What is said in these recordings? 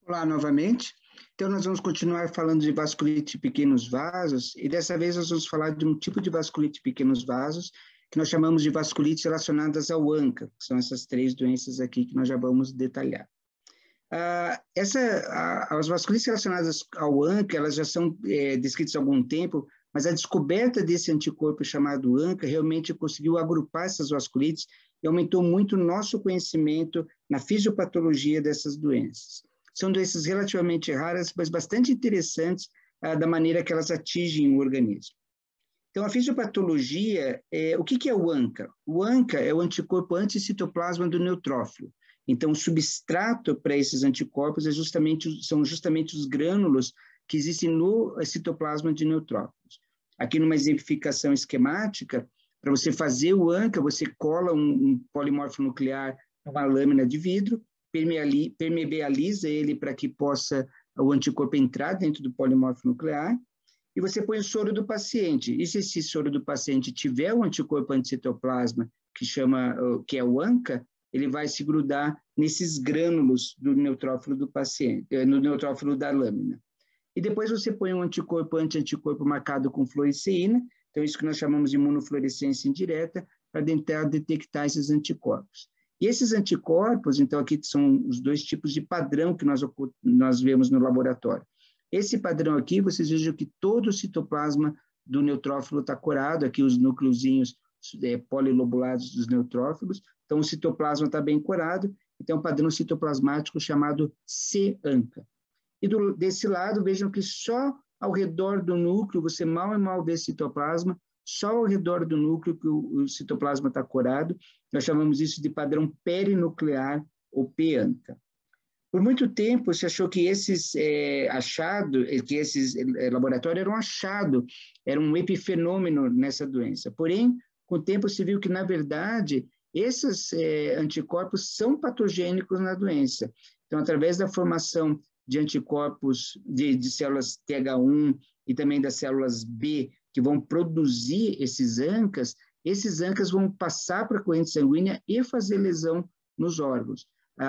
Olá, novamente. Então, nós vamos continuar falando de vasculite de pequenos vasos, e dessa vez nós vamos falar de um tipo de vasculite de pequenos vasos, que nós chamamos de vasculites relacionadas ao ANCA, que são essas três doenças aqui que nós já vamos detalhar. As vasculites relacionadas ao ANCA, elas já são descritas há algum tempo, mas a descoberta desse anticorpo chamado ANCA realmente conseguiu agrupar essas vasculites e aumentou muito o nosso conhecimento na fisiopatologia dessas doenças. São doenças relativamente raras, mas bastante interessantes da maneira que elas atingem o organismo. Então, a fisiopatologia, o que é o ANCA? O ANCA é o anticorpo anticitoplasma do neutrófilo. Então, o substrato para esses anticorpos são justamente os grânulos que existem no citoplasma de neutrófilos. Aqui, numa exemplificação esquemática, para você fazer o ANCA, você cola um polimorfo nuclear numa lâmina de vidro, permeabiliza ele para que possa o anticorpo entrar dentro do polimorfo nuclear, e você põe o soro do paciente. E se esse soro do paciente tiver o anticorpo anticitoplasma, que é o ANCA, ele vai se grudar nesses grânulos do neutrófilo do paciente, no neutrófilo da lâmina. E depois você põe um anticorpo anti-anticorpo marcado com fluoresceína, então isso que nós chamamos de imunofluorescência indireta, para tentar detectar esses anticorpos. E esses anticorpos, então, aqui são os dois tipos de padrão que nós vemos no laboratório. Esse padrão aqui, vocês vejam que todo o citoplasma do neutrófilo está corado, aqui os núcleozinhos polilobulados dos neutrófilos, então o citoplasma está bem corado, então é um padrão citoplasmático chamado C-ANCA. E desse lado, vejam que só ao redor do núcleo, você mal e mal vê citoplasma, só ao redor do núcleo que o citoplasma está corado, nós chamamos isso de padrão perinuclear ou P-ANCA. Por muito tempo se achou que esses laboratórios eram um achado, era um epifenômeno nessa doença. Porém, com o tempo se viu que, na verdade, esses anticorpos são patogênicos na doença. Então, através da formação de anticorpos de células TH1 e também das células B, que vão produzir esses ANCAs vão passar para a corrente sanguínea e fazer lesão nos órgãos.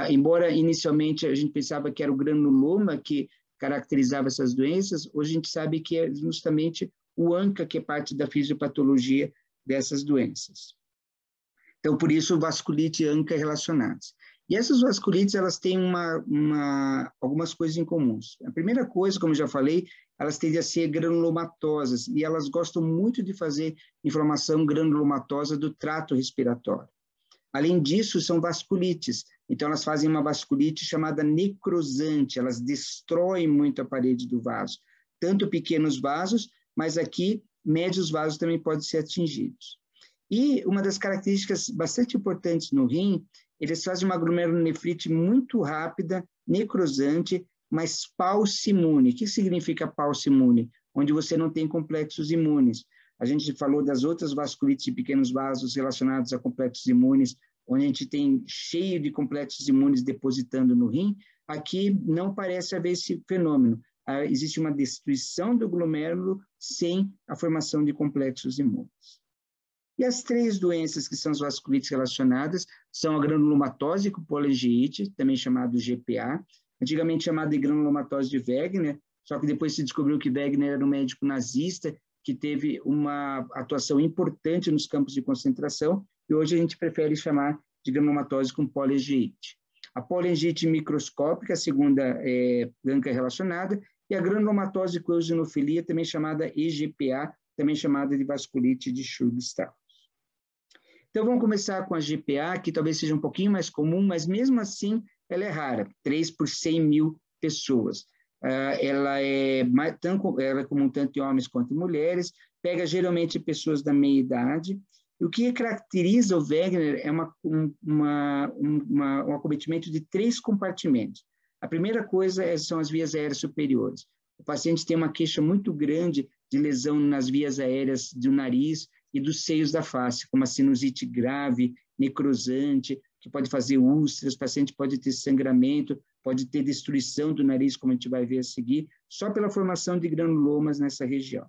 Embora inicialmente a gente pensava que era o granuloma que caracterizava essas doenças, hoje a gente sabe que é justamente o ANCA que é parte da fisiopatologia dessas doenças. Então, por isso, vasculite ANCA relacionadas. E essas vasculites, elas têm algumas coisas em comuns. A primeira coisa, como eu já falei, elas tendem a ser granulomatosas, e elas gostam muito de fazer inflamação granulomatosa do trato respiratório. Além disso, são vasculites, então elas fazem uma vasculite chamada necrosante, elas destroem muito a parede do vaso, tanto pequenos vasos, mas aqui médios vasos também podem ser atingidos. E uma das características bastante importantes no rim, eles fazem uma glomerulonefrite muito rápida, necrosante, mas paucimune. O que significa paucimune? Onde você não tem complexos imunes. A gente falou das outras vasculites de pequenos vasos relacionados a complexos imunes, onde a gente tem cheio de complexos imunes depositando no rim. Aqui não parece haver esse fenômeno. Existe uma destruição do glomérulo sem a formação de complexos imunes. E as três doenças que são as vasculites relacionadas são a granulomatose com polangiite, também chamado GPA, antigamente chamado de granulomatose de Wegener, só que depois se descobriu que Wegener era um médico nazista que teve uma atuação importante nos campos de concentração, e hoje a gente prefere chamar de granulomatose com polangiite. A polangiite microscópica, a segunda ANCA relacionada, e a granulomatose com eosinofilia, também chamada EGPA, também chamada de vasculite de Churg-Strauss. Então, vamos começar com a GPA, que talvez seja um pouquinho mais comum, mas mesmo assim ela é rara, 3 por 100 mil pessoas. Ela é comum tanto em homens quanto em mulheres, pega geralmente pessoas da meia-idade. E o que caracteriza o Wegener é um acometimento de 3 compartimentos. A primeira coisa são as vias aéreas superiores. O paciente tem uma queixa muito grande de lesão nas vias aéreas do nariz e dos seios da face, como a sinusite grave, necrosante, que pode fazer úlceras, o paciente pode ter sangramento, pode ter destruição do nariz, como a gente vai ver a seguir, só pela formação de granulomas nessa região.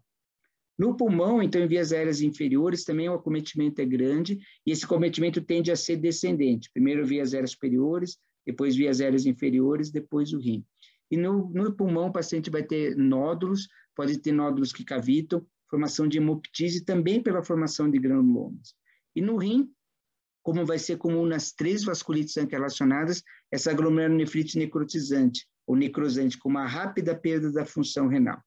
No pulmão, então, em vias aéreas inferiores, também o acometimento é grande, e esse acometimento tende a ser descendente. Primeiro vias aéreas superiores, depois vias aéreas inferiores, depois o rim. E no pulmão, o paciente vai ter nódulos, pode ter nódulos que cavitam, formação de hemoptise, também pela formação de granulomas. E no rim, como vai ser comum nas 3 vasculites relacionadas, essa glomerulonefrite necrotizante, ou necrosante, com uma rápida perda da função renal.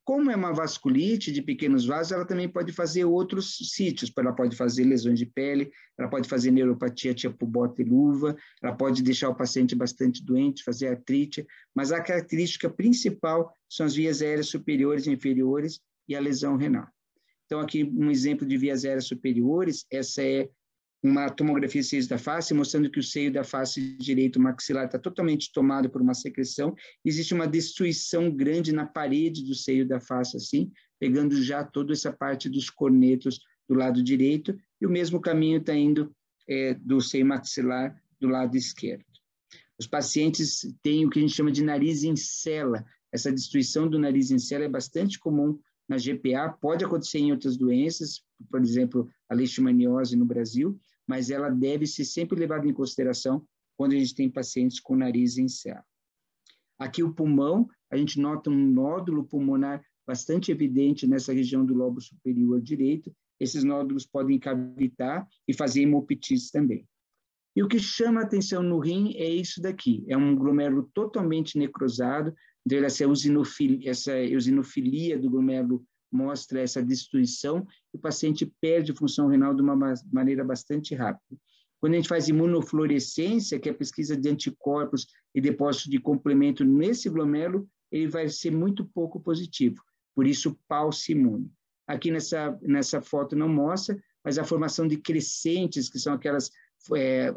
Como é uma vasculite de pequenos vasos, ela também pode fazer outros sítios, ela pode fazer lesões de pele, ela pode fazer neuropatia tipo bota e luva, ela pode deixar o paciente bastante doente, fazer artrite, mas a característica principal são as vias aéreas superiores e inferiores e a lesão renal. Então, aqui um exemplo de vias aéreas superiores, essa é uma tomografia de seios da face, mostrando que o seio da face direito maxilar está totalmente tomado por uma secreção. Existe uma destruição grande na parede do seio da face, assim, pegando já toda essa parte dos cornetos do lado direito, e o mesmo caminho está indo do seio maxilar do lado esquerdo. Os pacientes têm o que a gente chama de nariz em cela. Essa destruição do nariz em cela é bastante comum na GPA, pode acontecer em outras doenças, por exemplo, a leishmaniose no Brasil, mas ela deve ser sempre levada em consideração quando a gente tem pacientes com nariz em cela. Aqui o pulmão, a gente nota um nódulo pulmonar bastante evidente nessa região do lobo superior direito. Esses nódulos podem cavitar e fazer hemoptise também. E o que chama a atenção no rim é isso daqui, é um glomérulo totalmente necrosado, então essa eosinofilia do glomérulo mostra essa destruição, e o paciente perde função renal de uma maneira bastante rápida. Quando a gente faz imunofluorescência, que é a pesquisa de anticorpos e depósito de complemento nesse glomérulo, ele vai ser muito pouco positivo, por isso pulse imune. Aqui nessa foto não mostra, mas a formação de crescentes, que são aquelas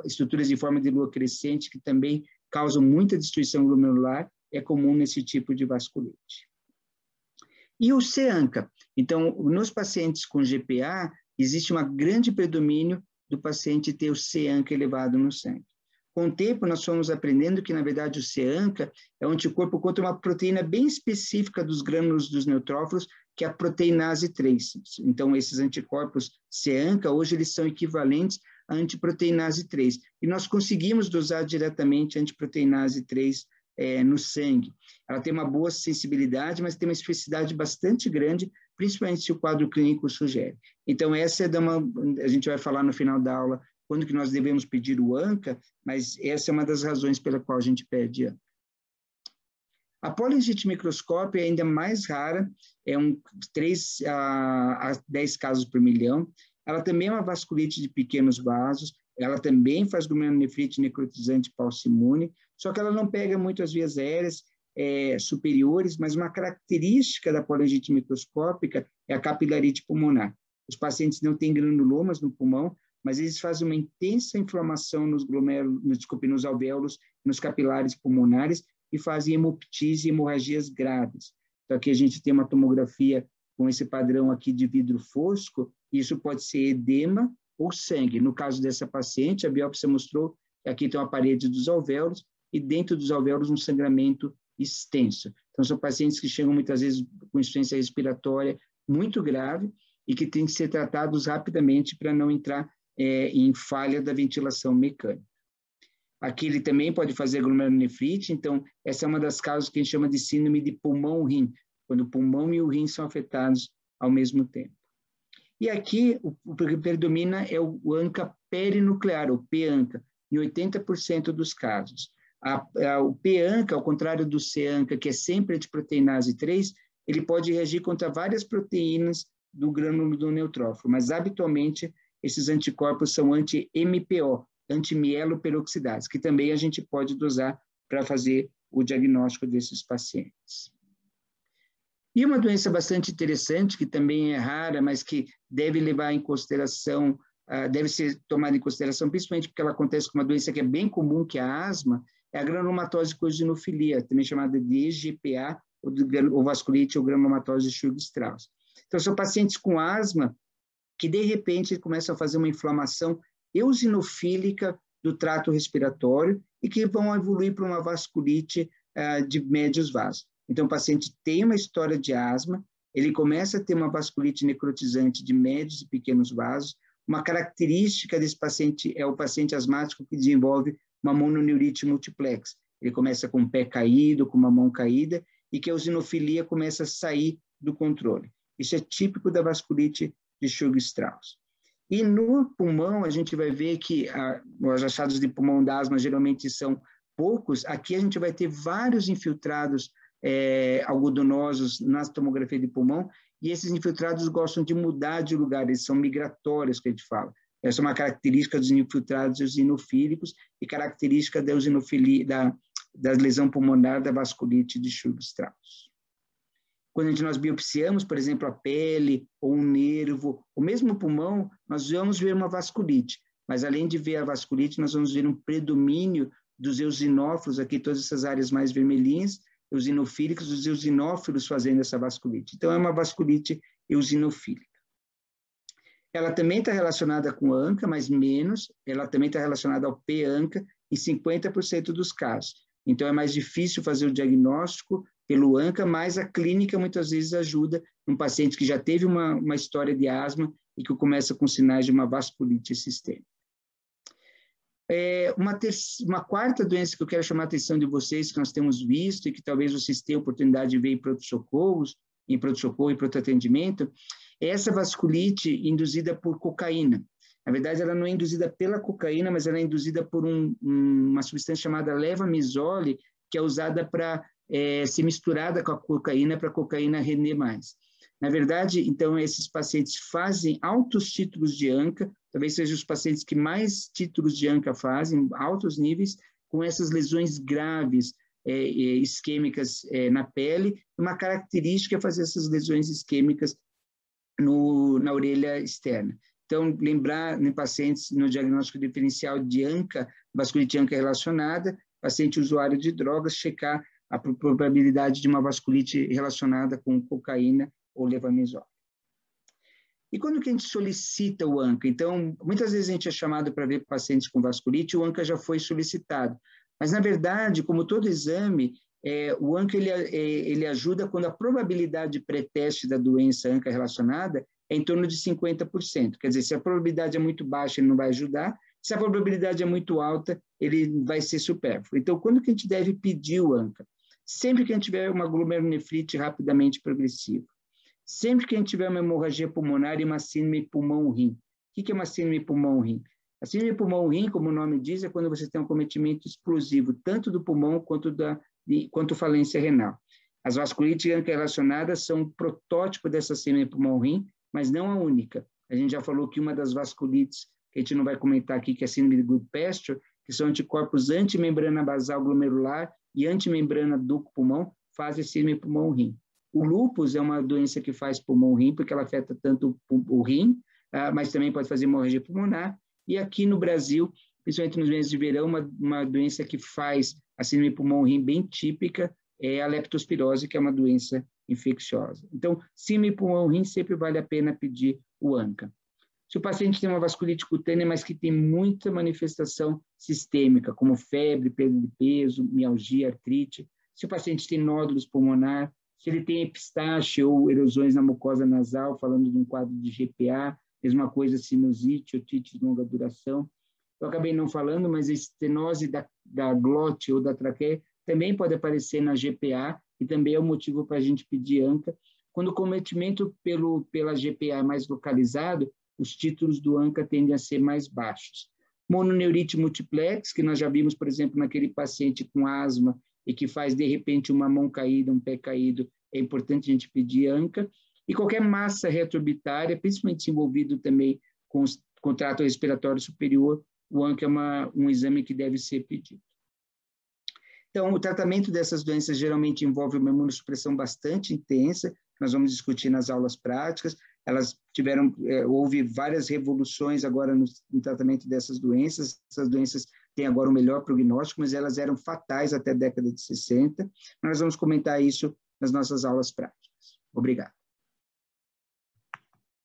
estruturas de forma de lua crescente, que também causam muita destruição glomerular, é comum nesse tipo de vasculite. E o CANCA? Então, nos pacientes com GPA, existe um grande predomínio do paciente ter o CANCA elevado no sangue. Com o tempo, nós fomos aprendendo que, na verdade, o CANCA é um anticorpo contra uma proteína bem específica dos grânulos dos neutrófilos, que é a proteinase 3. Então, esses anticorpos CANCA, hoje, eles são equivalentes à antiproteinase 3. E nós conseguimos dosar diretamente a antiproteinase 3 no sangue. Ela tem uma boa sensibilidade, mas tem uma especificidade bastante grande, principalmente se o quadro clínico sugere. Então, essa a gente vai falar no final da aula quando que nós devemos pedir o ANCA, mas essa é uma das razões pela qual a gente pede ANCA. A polingite microscópia é ainda mais rara, é 3 a 10 casos por milhão. Ela também é uma vasculite de pequenos vasos, ela também faz glomerulonefrite necrotizante pulse imune, só que ela não pega muito as vias aéreas superiores, mas uma característica da polingite microscópica é a capilarite pulmonar. Os pacientes não têm granulomas no pulmão, mas eles fazem uma intensa inflamação nos alvéolos, nos capilares pulmonares e fazem hemoptise e hemorragias graves. Então, aqui a gente tem uma tomografia com esse padrão aqui de vidro fosco, e isso pode ser edema ou sangue. No caso dessa paciente, a biópsia mostrou que aqui tem uma parede dos alvéolos e dentro dos alvéolos um sangramento extenso. Então, são pacientes que chegam muitas vezes com insuficiência respiratória muito grave e que têm que ser tratados rapidamente para não entrar em falha da ventilação mecânica. Aqui ele também pode fazer glomerulonefrite, então essa é uma das causas que a gente chama de síndrome de pulmão-rim, quando o pulmão e o rim são afetados ao mesmo tempo. E aqui o que predomina é o ANCA perinuclear, o PANCA, em 80% dos casos. O PANCA, ao contrário do CANCA, que é sempre antiproteinase 3, ele pode reagir contra várias proteínas do grânulo do neutrófilo, mas habitualmente esses anticorpos são anti-MPO, antimieloperoxidase, que também a gente pode dosar para fazer o diagnóstico desses pacientes. E uma doença bastante interessante, que também é rara, mas que deve levar em consideração, deve ser tomada em consideração, principalmente porque ela acontece com uma doença que é bem comum, que é a asma, é a granulomatose coeosinofilia, também chamada de EGPA, ou vasculite ou granulomatose de Churg-Strauss. Então, são pacientes com asma que, de repente, começam a fazer uma inflamação eosinofílica do trato respiratório e que vão evoluir para uma vasculite de médios vasos. Então, o paciente tem uma história de asma, ele começa a ter uma vasculite necrotizante de médios e pequenos vasos. Uma característica desse paciente é o paciente asmático que desenvolve uma mononeurite multiplex. ele começa com o pé caído, com uma mão caída, e que a eosinofilia começa a sair do controle. Isso é típico da vasculite de Churg-Strauss. E no pulmão, a gente vai ver que os achados de pulmão da asma geralmente são poucos. Aqui a gente vai ter vários infiltrados algodonosos na tomografia de pulmão, e esses infiltrados gostam de mudar de lugar, eles são migratórios, que a gente fala. Essa é uma característica dos infiltrados eosinofílicos e característica da eosinofilia, da lesão pulmonar da vasculite de Churg-Strauss. Quando nós biopsiamos, por exemplo, a pele ou um nervo, ou mesmo o pulmão, nós vamos ver uma vasculite, mas além de ver a vasculite, nós vamos ver um predomínio dos eosinófilos, aqui todas essas áreas mais vermelhinhas, eosinofílicos, os eosinófilos fazendo essa vasculite. Então, é uma vasculite eosinofílica. Ela também está relacionada com a ANCA, mas menos, ela também está relacionada ao P-ANCA em 50% dos casos. Então, é mais difícil fazer o diagnóstico pelo ANCA, mas a clínica muitas vezes ajuda um paciente que já teve uma história de asma e que começa com sinais de uma vasculite sistêmica. Uma quarta doença que eu quero chamar a atenção de vocês, que nós temos visto e que talvez vocês tenham oportunidade de ver em pronto-socorro e pronto-atendimento, é essa vasculite induzida por cocaína. Na verdade, ela não é induzida pela cocaína, mas ela é induzida por uma substância chamada levamisole, que é usada para ser misturada com a cocaína, para a cocaína render mais. Na verdade, então, esses pacientes fazem altos títulos de ANCA, talvez sejam os pacientes que mais títulos de ANCA fazem, altos níveis, com essas lesões graves, isquêmicas na pele. Uma característica é fazer essas lesões isquêmicas na orelha externa. Então, lembrar em pacientes no diagnóstico diferencial de ANCA, vasculite ANCA relacionada, paciente usuário de drogas, checar a probabilidade de uma vasculite relacionada com cocaína ou levamisole. E quando que a gente solicita o ANCA? Então, muitas vezes a gente é chamado para ver pacientes com vasculite, o ANCA já foi solicitado. Mas, na verdade, como todo exame, o ANCA ele ajuda quando a probabilidade pré-teste da doença ANCA relacionada é em torno de 50%. Quer dizer, se a probabilidade é muito baixa, ele não vai ajudar. Se a probabilidade é muito alta, ele vai ser supérfluo. Então, quando que a gente deve pedir o ANCA? Sempre que a gente tiver uma glomerulonefrite rapidamente progressiva. Sempre que a gente tiver uma hemorragia pulmonar e uma síndrome pulmão-rim. O que é uma síndrome pulmão-rim? A síndrome pulmão-rim, como o nome diz, é quando você tem um acometimento explosivo, tanto do pulmão quanto falência renal. As vasculites relacionadas são um protótipo dessa síndrome pulmão-rim, mas não a única. A gente já falou que uma das vasculites, que a gente não vai comentar aqui, que é a síndrome de Goodpasture, que são anticorpos antimembrana basal glomerular e antimembrana do pulmão, fazem síndrome pulmão-rim. O lúpus é uma doença que faz pulmão-rim, porque ela afeta tanto o rim, mas também pode fazer hemorragia pulmonar. E aqui no Brasil, principalmente nos meses de verão, uma doença que faz a síndrome pulmão-rim bem típica é a leptospirose, que é uma doença infecciosa. Então, síndrome pulmão-rim sempre vale a pena pedir o ANCA. Se o paciente tem uma vasculite cutânea, mas que tem muita manifestação sistêmica, como febre, perda de peso, mialgia, artrite, se o paciente tem nódulos pulmonar, se ele tem epistaxe ou erosões na mucosa nasal, falando de um quadro de GPA, mesma coisa sinusite, otite de longa duração. Eu acabei não falando, mas a estenose da glote ou da traqueia também pode aparecer na GPA e também é o motivo para a gente pedir ANCA. Quando o cometimento pela GPA é mais localizado, os títulos do ANCA tendem a ser mais baixos. Mononeurite multiplex, que nós já vimos, por exemplo, naquele paciente com asma e que faz, de repente, uma mão caída, um pé caído, é importante a gente pedir ANCA. E qualquer massa retroorbitária, principalmente envolvido também com o trato respiratório superior, o ANCA é um exame que deve ser pedido. Então, o tratamento dessas doenças geralmente envolve uma imunossupressão bastante intensa, que nós vamos discutir nas aulas práticas. Houve várias revoluções agora no tratamento dessas doenças. Essas doenças têm agora um melhor prognóstico, mas elas eram fatais até a década de 60. Nós vamos comentar isso nas nossas aulas práticas. Obrigado.